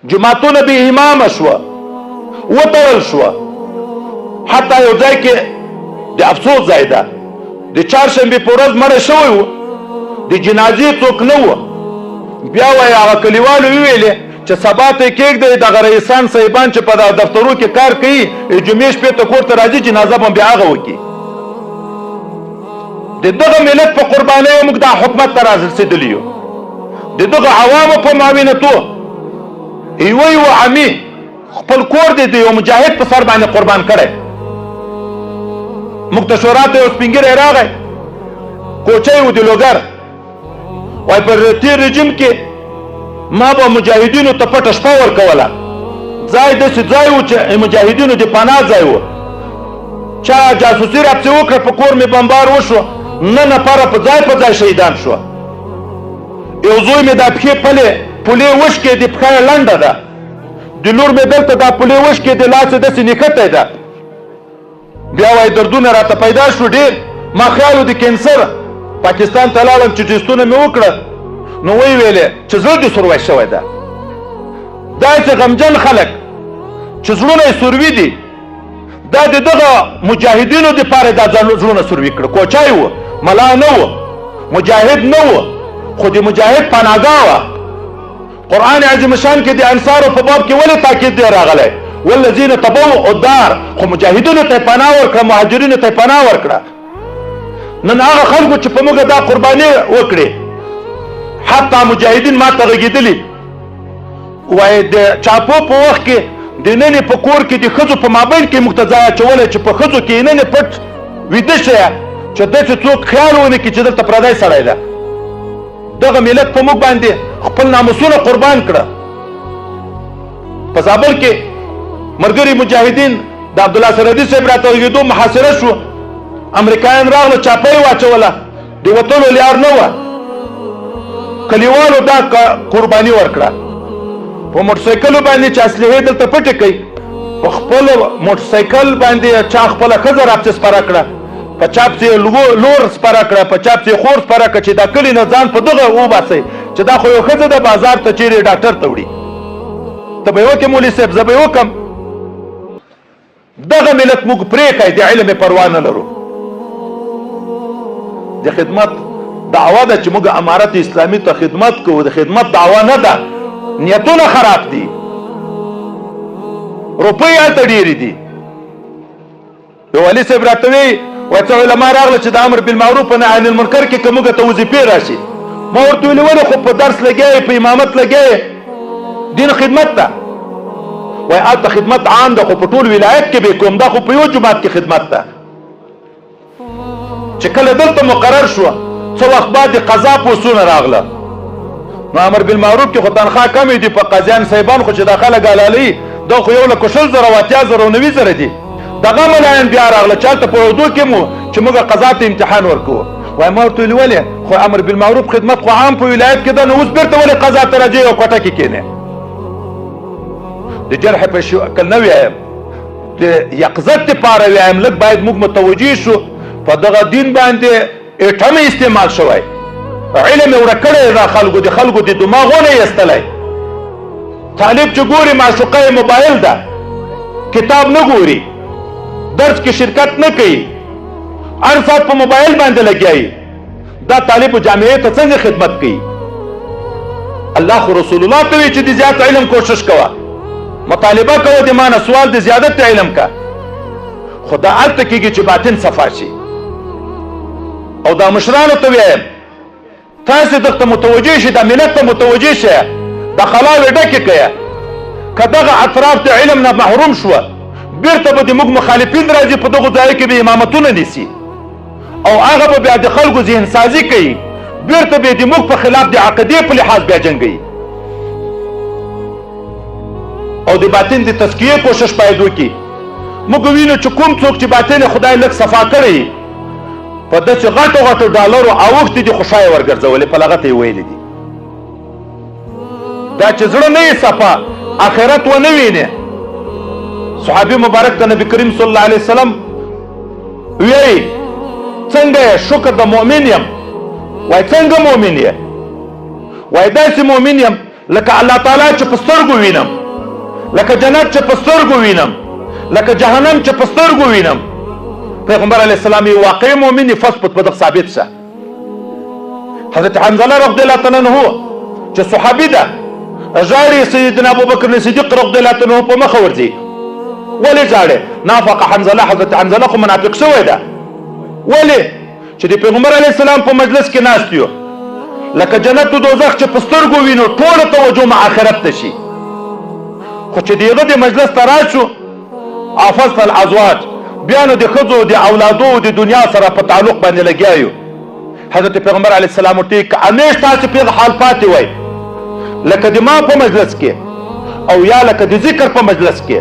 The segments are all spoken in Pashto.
جماعتونه بې امامه شوه وتړل شوه. حتی یو ځای کې د افسوس ځای ده د چهارشنبې په ورځ مړه شوی و د جنازې څوک نه و. بیا وایي هغه کلیوالو وویلې چې سبا ته یې کېږدئ دغه رئیسان صاحبان چې په دفترو کې کار کوي جمعې شپې ته کور ته راځي جنازه به بیا هغه وکړي. د دغه ملت په قربانیو موږ دا حکومت ته رارسېدلي یو. د دغه عوامو په معاونتو یو عمي خپل کور دی د یو مجاهد په سر باندې قربان کړی. موږ ته شورا ته یو سپین ږیری راغی کوچی و د لوګر وایي په تېر رژیم کې ما به مجاهدینو ته پټه شپه ورکوله. ځای داسې ځای و چې مجاهدینو د پناه ځای و. چا جاسوسي راپسې وکړه په کور مې بمبار وشو 9 نفره په ځای شهیدان شو. یو زوی مې دا پښې پولې وشکې د پښه یې لنډه ده د لور مې دلته دا پولې وشکې د لاسه داسې نښتی ده. بیا وایي دردونه راته پیدا شو ډېر. ما خیال و د کینسر پاکستان ته لاړم چې ټسټونه مې وکړه نو ویې ویلې چې زړه دې سوروی شوی ده. داسې غمجن خلک چې زړونه یې سوروي دي دا د دغه مجاهدینو دپاره دا زړونه سوروي کړه. کوچی و ملا نه و مجاهد نه و خو د مجاهد پناهګاه وه. قرآن عظیم شان کې د انصارو په باب کې ولې تاکید دی راغلی والذین تبوؤوا الدار خو مجاهدینو ته یې پناه ورکړه مهاجرینو ته یې پناه ورکړه. نن هغه خلکو چې په موږ دا قرباني وکړې حتی مجاهدین ما ته غږېدلي وایي د چاپو په وخت کې د ننې په کور کې د ښځو په مابین کې موږ ته ځای اچولی چې په ښځو کې ننې پټ ویده شیه چې داسې څوک خیال ونه کړي چې دلته پردی سړی ده. دغه ملت په موږ باندې خپل ناموسونه قربان کړه. په زابل کې ملګري مجاهدین د عبدالله سرحدي صاحب راته غږېدو محاصره شو. امریکایان راغله چاپه یې واچوله د وتلو لار نه وه. کلیوالو دا قرباني ورکړه. په موټرسایکلو باندې چې اسلحې دلته پټې کوي په خپل موټرسایکل باندې چا خپله ښځه راپسې سپاره کړه په چا پسې لور سپاره کړه په چا پسې خور سپاره کړه چې دا کلي نه ځان په دغه وباسئ چې دا خو یو ښځه ده بازار ته چیرې ډاکټر ته وړي. ته به یې وکړې مولي صاحب زه به یې وکړم. دغه ملت موږ پرېښی د علم پروا نه لرو. د خدمت دعوه ده چې موږ امارت اسلامي ته خدمت کوو. د خدمت دعوه نه ده. نیتونه خراب دي. روپۍ هلته ډېرې دي. یو والي صاحب راته وایي څه علما راغله چې د امر بالمعروف او نهي عن المنکر کې که موږ ته وظیفې راشي. ما ورته ویلې ولې خو په درس لګیا په امامت لګیا دین خدمت ده. وایي هلته خدمت عام ده خو په ټول ولایت کې به کوم دا خو په یو جومات کې خدمت ده. چې کله دلته مقرر شوه څه وخت بعد د قضا پوسټونه راغله نو امر بالمعروف کې خو تنخوا کمې دي په قاضیان صاحبان خو چې دا خلک حلالوي دا خو 1,60,000 دي. دغه ملایان بیا راغله چې هلته په اردو کې مو چې موږ قضا ته امتحان ورکوو. وایي ما ورته ویلې ولې خو امر بالمعروف خدمت خو عام په ولایت کې ده نو اوس بېرته ولې قضا ته راځې یو کوټه کې کښېنې. د جرح په شکل نه ویایم د یقظت دپاره ویایم لږ باید موږ متوجه شو په دغه دین باندې ایټم استعمال شوی. علم یې ورک کړی دا د خلکو د دماغونه یې ایستلی. طالب چې ګوري معشوقه یې موبایل ده کتاب نه ګوري درس کې شرکت نه کوي هر ساعت په موبایل باندې لګیایي. دا طالب جامعې ته څنګه خدمت کوي؟ الله خو رسول الله ته وایي چې د زیات علم کوشش کوه مطالبه کوه د مانه سوال د زیادت علم کا خو دا هلته کېږي چې باطن صفا شي. او دا مشرانو ته وایم تاسې دغه متوجه شئ دا ملت ته متوجه شئ دا خلاوې ډکې کړه. که دغه اطراف د علم نه محروم شوه بیرته به د موږ مخالفین راځي په دغو ځایو کې به امامتونه نیسي او هغه به بیا د خلکو ذهن سازي کوي بیرته به د موږ په خلاف د عقیدې په لحاظ بیا جنګوي او د باطن د تزکیې کوشش باید وکړي. موږ وینو چې کوم څوک چې باطن خدای لږ صفا کړی په داسې غټو ډالرو اوښتې دي خوشایه ورګرځولې په لغته یې ویلې دي. دا چې زړه نه یې صفا آخرت ونه وینې. صحابي مبارک ته نبی کریم صلی الله علیه وسلم وی څنګه شکر د مؤمن یم؟ وای څنګه مؤمن یې؟ وای داسې مؤمن یم لکه الله تعالی چې په سترګو وینم، لکه جنت چې په سترګو وینم، لکه جهنم چې په سترګو وینم. پیغمبر علیه السلام یې واقعي مؤمن فثبت په دغه ثابت شه. حضرت حنظله رضی الله تعالی عنه چې صحابي ده ژاړي سیدنا ابوبکر صدیق رضی الله تعالی عنه په مخه ورځي. ولې ژاړي؟ نافق حنظله، حضرت حنظله خو منافق شوی ده. ولې؟ چې د پیغمبر علیه السلام په مجلس کې ناست یو، لکه جنت او دوزخ چې په سترګو وینو ټوله توجه مع آخرت ته شي. خو چې دغه د مجلس ته راشو عفصت الازواج، بیا نو د ښځو د اولادو او د دنیا سره په تعلق باندې لګیا یو. حضرت پیغمبر علیه السلام ورته که همیش تاسې په دغه حال پاتې وای لکه د ما په مجلس کې او یا لکه د ذکر په مجلس کې،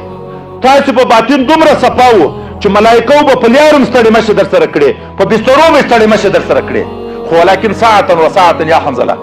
تاسې په باطن دومره صفا وو چې ملایکو به په لیارو م ستړې مشه در سره کړې، په بسترو به ستړې مشه در سره کړې. خو ولکن ساعتا و ساعتا یا حنظله،